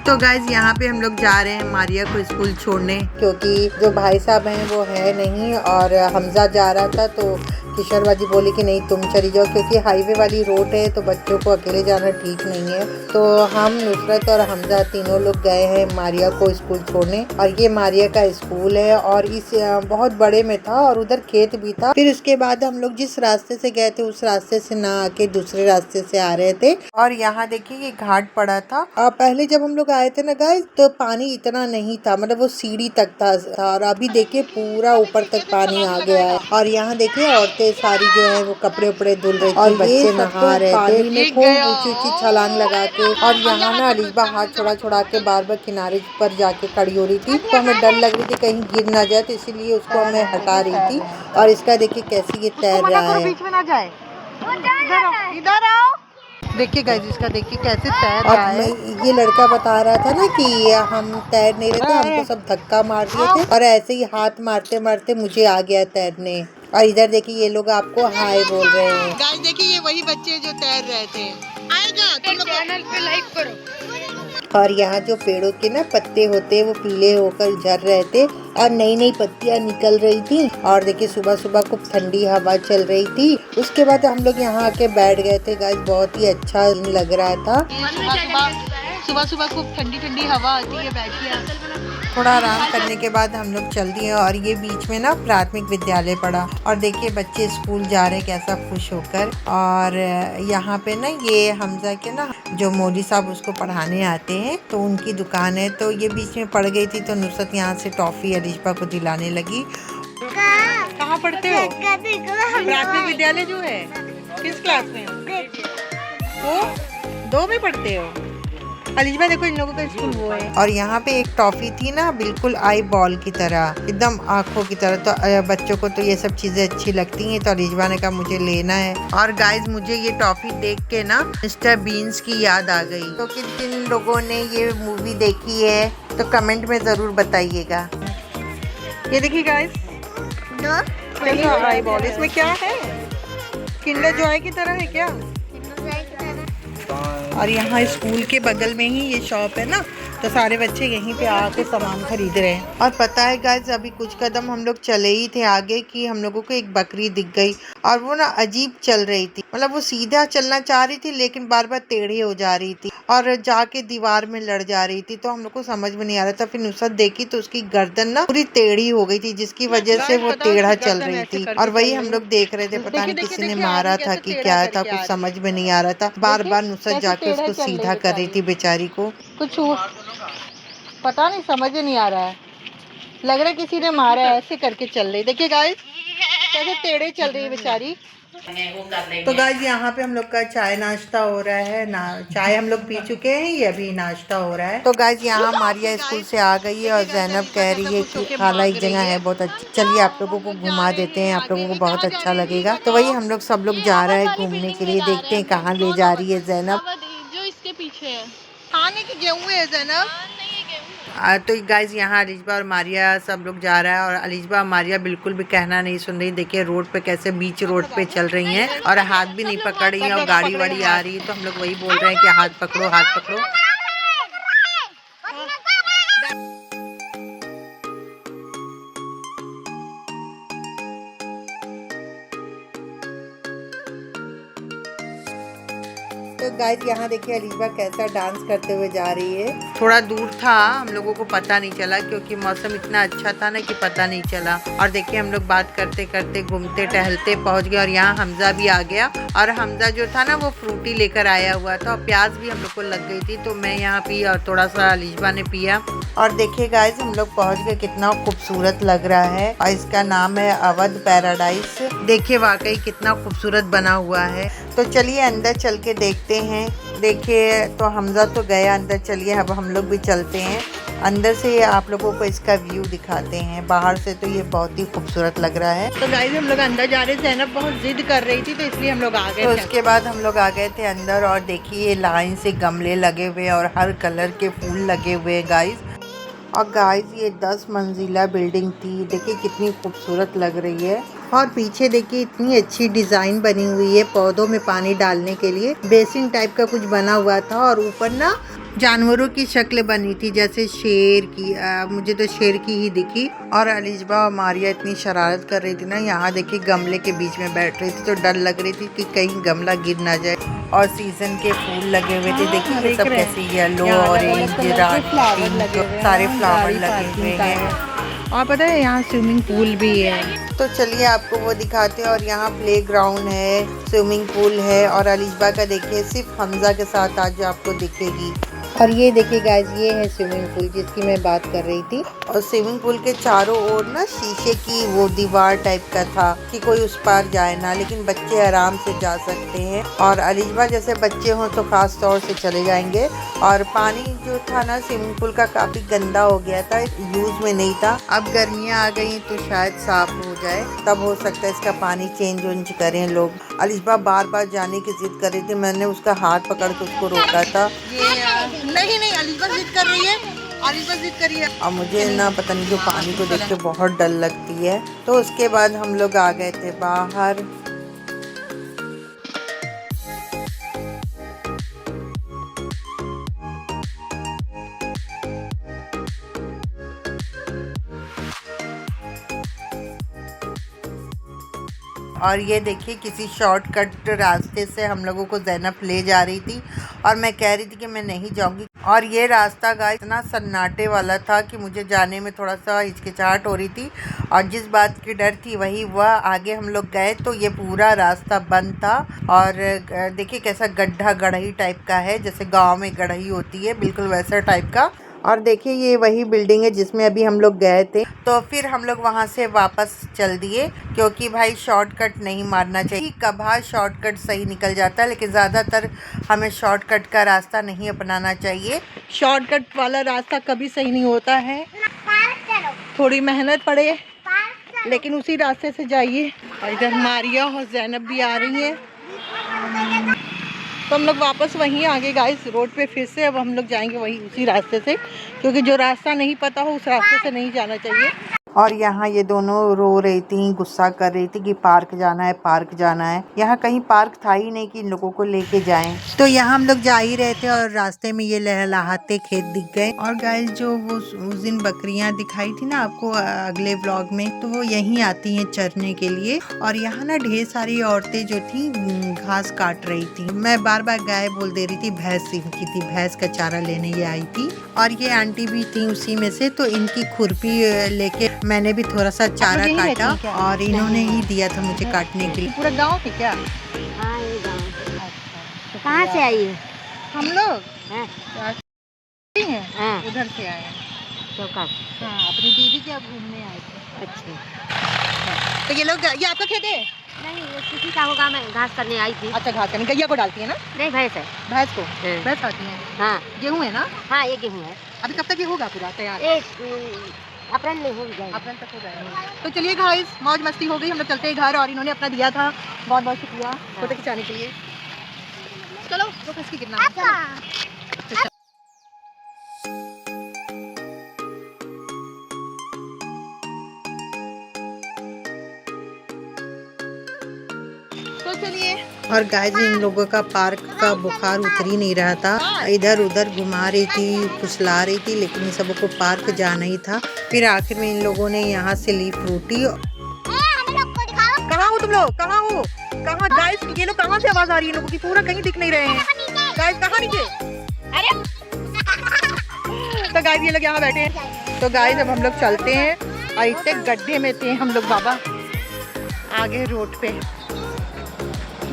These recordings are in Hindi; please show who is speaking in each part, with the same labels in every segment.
Speaker 1: तो गाइज यहाँ पे हम लोग जा रहे हैं मारिया को स्कूल छोड़ने, क्योंकि जो भाई साहब हैं वो है नहीं और हमजा जा रहा था तो किशोर बाजी बोली कि नहीं तुम चली जाओ, क्योंकि हाईवे वाली रोड है तो बच्चों को अकेले जाना ठीक नहीं है। तो हम नुसरत और हमजा तीनों लोग गए हैं मारिया को स्कूल छोड़ने। और ये मारिया का स्कूल है और इस बहुत बड़े में था और उधर खेत भी था। फिर उसके बाद हम लोग जिस रास्ते से गए थे उस रास्ते से ना आके दूसरे रास्ते से आ रहे थे। और यहाँ देखिए ये घाट पड़ा था। पहले जब हम लोग आए थे ना गाइस तो पानी इतना नहीं था, मतलब वो सीढ़ी तक था और अभी देखिए पूरा ऊपर तक पानी आ गया है। और यहाँ देखिए औरतें सारी जो है वो कपड़े उपड़े धुल रही थी और बच्चे नहा रहे थे में खूब ऊंची ऊंची छलांग लगा के। और यहाँ ना अलीशा हाथ छोड़ा छोड़ा के बार बार किनारे पर जाके खड़ी हो रही थी, तो हमें डर लग रही थी कहीं गिर ना जाए, तो इसीलिए उसको हमें हटा रही थी। और इसका देखिए कैसे ये तैर रहा है, बीच में ना जाए, इधर आओ। देखिए गाइस इसका देखिए कैसे तैर रहा है। ये लड़का बता रहा था ना कि हम तैर नहीं रहे थे, हमको सब धक्का मार दिए थे और ऐसे ही हाथ मारते मारते मुझे आ गया तैरने। और इधर देखिए ये लोग आपको हाय बोल रहे हैं। गाइस देखिए ये वही बच्चे जो तैर रहे थे। आएगा तुम लोग चैनल पे लाइक करो। और यहाँ जो पेड़ों के ना पत्ते होते हैं वो पीले होकर झड़ रहे थे और नई नई पत्तियां निकल रही थी। और देखिए सुबह सुबह खूब ठंडी हवा चल रही थी। उसके बाद हम लोग यहाँ आके बैठ गए थे गाइस, बहुत ही अच्छा लग रहा था। सुबह सुबह खूब ठंडी ठंडी हवा आती है, बैठिए। थोड़ा आराम करने के बाद हम लोग चल दिए और ये बीच में ना प्राथमिक विद्यालय पड़ा। और देखिए बच्चे स्कूल जा रहे कैसा खुश होकर। और यहाँ पे ना ये हमजा के ना जो मौली साहब उसको पढ़ाने आते हैं तो उनकी दुकान है, तो ये बीच में पड़ गई थी तो नुसरत यहाँ से टॉफी अलीशा को दिलाने लगी। कहाँ पढ़ते हो? प्राथमिक विद्यालय जो है, किस क्लास में हो? 2 में पढ़ते हो? अलीशा देखो इन लोगों का स्कूल वो है। और यहाँ पे एक टॉफी थी ना बिल्कुल आई बॉल की तरह, एकदम आंखों की तरह। तो बच्चों को तो ये सब चीजें अच्छी लगती हैं तो अलीशा ने कहा मुझे लेना है। और गाइज मुझे ये टॉफी देख के ना मिस्टर बीन्स की याद आ गई। तो किन किन लोगों ने ये मूवी देखी है तो कमेंट में जरूर बताइएगा। ये देखिए गाइज आई बॉल, इसमें क्या है? किंडर जॉय की तरह है क्या? और यहाँ स्कूल के बगल में ही ये शॉप है ना, तो सारे बच्चे यहीं पे आके सामान खरीद रहे हैं। और पता है गाइस अभी कुछ कदम हम लोग चले ही थे आगे कि हम लोगों को एक बकरी दिख गई और वो ना अजीब चल रही थी, मतलब वो सीधा चलना चाह रही थी लेकिन बार बार टेढ़ी हो जा रही थी और जाके दीवार में लड़ जा रही थी। तो हम लोग को समझ में नहीं आ रहा था। फिर नुसरत देखी तो उसकी गर्दन ना पूरी टेढ़ी हो गई थी जिसकी वजह से वो टेढ़ा चल रही थी। और वही हम लोग देख रहे थे, पता नहीं किसी ने मारा था कि क्या था, कुछ समझ में नहीं आ रहा था। बार बार नुसरत जाके उसको सीधा कर रही थी बेचारी को। कुछ पता नहीं, समझ ही नहीं आ रहा है, लग रहा है किसी ने मारा है, ऐसे करके चल रही। देखिए गाइस कैसे टेढ़े चल रही है बेचारी। तो गाइस यहाँ पे हम लोग का चाय नाश्ता हो रहा है ना, चाय हम लोग पी चुके हैं, ये अभी नाश्ता हो रहा है। तो गाइस यहाँ मारिया स्कूल से आ गई है और जैनब कह रही है कि खाला एक जगह है बहुत अच्छी, चलिए आप लोगों को घुमा देते हैं, आप लोगों को बहुत अच्छा लगेगा। तो वही हम लोग सब लोग जा रहे हैं घूमने के लिए, देखते हैं कहाँ ले जा रही है जैनब।
Speaker 2: जो इसके पीछे है
Speaker 1: खाने की गेहूँ है जैनब। तो गाइज यहाँ अलीशा और मारिया सब लोग जा रहा है और अलीशा और मारिया बिल्कुल भी कहना नहीं सुन रही। देखिए रोड पे कैसे बीच रोड पे चल रही हैं और हाथ भी नहीं पकड़ रही हैं और गाड़ी वाड़ी आ रही है तो हम लोग वही बोल रहे हैं कि हाथ पकड़ो हाथ पकड़ो। तो गाइस यहाँ देखिए अलीशा कैसा डांस करते हुए जा रही है। थोड़ा दूर था, हम लोगों को पता नहीं चला क्योंकि मौसम इतना अच्छा था ना कि पता नहीं चला। और देखिए हम लोग बात करते करते घूमते टहलते पहुंच गए और यहाँ हमजा भी आ गया। और हमजा जो था ना वो फ्रूटी लेकर आया हुआ था और प्याज भी हम लोग को लग गई थी तो मैं यहाँ पी और थोड़ा सा अलीशा ने पिया। और देखिए गाइस हम लोग पहुँच गए, कितना खूबसूरत लग रहा है और इसका नाम है अवध पैराडाइज। देखिए वाकई कितना खूबसूरत बना हुआ है। तो चलिए अंदर चल के देखते हैं। देखिए तो हमजा तो गया अंदर, चलिए अब हम लोग भी चलते हैं अंदर से, आप लोगों को इसका व्यू दिखाते हैं। बाहर से तो ये बहुत ही खूबसूरत लग रहा है। तो गाइस हम लोग अंदर जा रहे थे, जैनब बहुत जिद कर रही थी तो इसलिए हम लोग आ गए। तो उसके बाद हम लोग आ गए थे अंदर और देखिए लाइन से गमले लगे हुए और हर कलर के फूल लगे हुए गाइस। और गाइस ये 10 मंजिला बिल्डिंग थी, देखिए कितनी खूबसूरत लग रही है। और पीछे देखिए इतनी अच्छी डिजाइन बनी हुई है पौधों में पानी डालने के लिए, बेसिन टाइप का कुछ बना हुआ था और ऊपर ना जानवरों की शक्ल बनी थी, जैसे शेर की। मुझे तो शेर की ही दिखी। और अलिशबा और मारिया इतनी शरारत कर रही थी ना, यहाँ देखिए गमले के बीच में बैठ रही थी तो डर लग रही थी कि कहीं गमला गिर ना जाए। और सीजन के फूल लगे हुए थे, देखिए ये सब कैसे येलो, ऑरेंज, सारे फ्लावर लगे हुए हैं। और पता है यहाँ स्विमिंग पूल भी है, तो चलिए आपको वो दिखाते हैं। और यहाँ प्ले ग्राउंड है, स्विमिंग पूल है। और अलिशबा का देखिए सिर्फ हमजा के साथ आज आपको दिखेगी। और ये देखिए गाइस, ये है स्विमिंग पूल जिसकी मैं बात कर रही थी। और स्विमिंग पूल के चारों ओर ना शीशे की वो दीवार टाइप का था कि कोई उस पार जाए ना, लेकिन बच्चे आराम से जा सकते हैं। और अलिशबा जैसे बच्चे हों तो खास तौर से चले जाएंगे। और पानी जो था ना स्विमिंग पूल का काफी गंदा हो गया था, यूज में नहीं था। अब गर्मियाँ आ गई तो शायद साफ हो जाए, तब हो सकता है इसका पानी चेंज वेंज करें लोग। अलिशबा बार बार जाने की जिद कर रही थी, मैंने उसका हाथ पकड़ के उसको रोका था। नहीं अलिशबा जिद कर रही है, अलिशबा जिद कर रही है। अब मुझे ना पता नहीं, जो पानी को देख के बहुत डर लगती है। तो उसके बाद हम लोग आ गए थे बाहर। और ये देखिए किसी शॉर्टकट रास्ते से हम लोगों को ज़ैनब ले जा रही थी, और मैं कह रही थी कि मैं नहीं जाऊंगी। और ये रास्ता गाइस इतना सन्नाटे वाला था कि मुझे जाने में थोड़ा सा हिचकिचाहट हो रही थी। और जिस बात की डर थी वही हुआ। आगे हम लोग गए तो ये पूरा रास्ता बंद था। और देखिए कैसा गड्ढा गढ़ही टाइप का है, जैसे गाँव में गढ़ही होती है, बिल्कुल वैसा टाइप का। और देखिए ये वही बिल्डिंग है जिसमें अभी हम लोग गए थे। तो फिर हम लोग वहाँ से वापस चल दिए, क्योंकि भाई शॉर्टकट नहीं मारना चाहिए। कभार शॉर्टकट सही निकल जाता है, लेकिन ज़्यादातर हमें शॉर्टकट का रास्ता नहीं अपनाना चाहिए। शॉर्टकट वाला रास्ता कभी सही नहीं होता है, थोड़ी मेहनत पड़े लेकिन उसी रास्ते से जाइए। और इधर मारिया और ज़ैनब भी आ रही हैं, तो हम लोग वापस वहीं आ गए गाइस रोड पे फिर से। अब हम लोग जाएंगे वही उसी रास्ते से, क्योंकि जो रास्ता नहीं पता हो उस रास्ते से नहीं जाना चाहिए। और यहाँ ये दोनों रो रही थी, गुस्सा कर रही थी कि पार्क जाना है, पार्क जाना है। यहाँ कहीं पार्क था ही नहीं कि इन लोगों को लेके जाएं। तो यहाँ हम लोग जा ही रहे थे और रास्ते में ये लहलहाते खेत दिख गए। और गाइस जो वो उस दिन बकरियां दिखाई थी ना आपको अगले व्लॉग में, तो वो यहीं आती हैं चरने के लिए। और यहाँ ना ढेर सारी औरतें जो थी घास काट रही थी। मैं बार बार गाय बोल दे रही थी, भैंस इनकी थी, भैंस का चारा लेने ये आई थी। और ये आंटी भी थी उसी में से, तो इनकी खुरपी लेके मैंने भी थोड़ा सा चारा काटा, और इन्होंने ही दिया था मुझे काटने के लिए। पूरा गांव है क्या?
Speaker 2: हाँ ये गाँव। कहाँ से आई है?
Speaker 1: हम लोग
Speaker 2: हाँ।
Speaker 1: उधर से आए हैं
Speaker 2: चौका।
Speaker 1: हाँ, अपनी दीदी के यहाँ घूमने आए थे।
Speaker 2: अच्छा,
Speaker 1: तो ये लोग, ये आपका खेत है?
Speaker 2: नहीं ये किसी का होगा, मैं घास करने आई थी।
Speaker 1: अच्छा, घास करने गैया को डालती है ना?
Speaker 2: नहीं भैंस है।
Speaker 1: भैंस को? भैंस खाती है।
Speaker 2: हाँ
Speaker 1: गेहूँ है ना?
Speaker 2: हाँ ये गेहूँ है।
Speaker 1: अभी कब तक ये होगा पूरा तैयार?
Speaker 2: अप्रैल में हो जाएगा।
Speaker 1: अप्रैल तक हो जाएगा। तो चलिए गाइस, मौज मस्ती हो गई, हम लोग चलते हैं घर। और इन्होंने अपना दिया था, बहुत बहुत शुक्रिया फोटो खिंचाने के लिए। चलो तो किसकी कितना तो चलिए। और गाइस इन लोगों का पार्क का बुखार उतर ही नहीं रहा था, इधर उधर घुमा रही थी, फुसला रही थी, लेकिन इन सबों को पार्क जाना ही था। फिर आखिर में इन लोगों ने यहाँ से ली फ्रूटी। कहाँ हो तुम लोग? कहाँ हो? कहाँ गाइस? ये लोग कहाँ से आवाज आ रही है? लोगों की पूरा कहीं दिख नहीं रहे हैं गाइस। कहाँ नीचे? अरे तो गाइस ये लोग यहाँ बैठे हैं। तो गाइस अब हम लोग चलते हैं। और इतने गड्ढे में थे हम लोग बाबा, आगे रोड पे।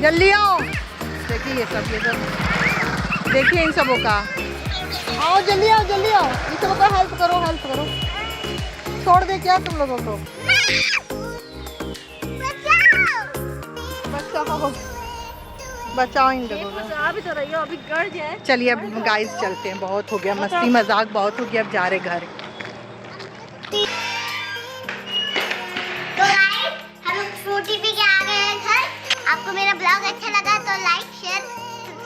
Speaker 1: जल्दी आओ, देखिए ये सब देखिए इन सबों का। आओ जल्दी आओ, जल्दी आओ, इन सबों का हेल्प करो, हेल्प करो। छोड़ दे क्या तुम लोगों को? बचाओ इन लोगों को।
Speaker 2: अभी तो रही हो, अभी गड़ जाए।
Speaker 1: चलिए अब गाइस चलते हैं, बहुत हो गया मस्ती मजाक, बहुत हो गया, अब जा रहे घर।
Speaker 3: तो गाइस हम लोग फ्रूटी पी के आ गए हैं घर। आपको मेरा ब्लॉग अच्छा लगा तो लाइक शेयर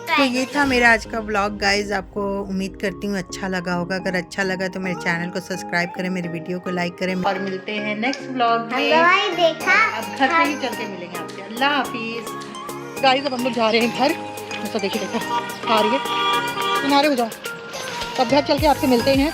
Speaker 1: तो ये था मेरा आज का ब्लॉग गाइज। आपको उम्मीद करती हूँ अच्छा लगा होगा। अगर अच्छा लगा तो मेरे चैनल को सब्सक्राइब करें, मेरे वीडियो को लाइक करें, और मिलते हैं नेक्स्ट ब्लॉग में।
Speaker 3: देखा
Speaker 1: अब घर पे ही चलते मिलेंगे आपसे। अल्लाह हाफिज गाइज। अब हम लोग जा रहे हैं घर। ऐसा देखिए, देखो आ रही है, किनारे हो जाओ। तो अब घर चल के आपसे मिलते हैं।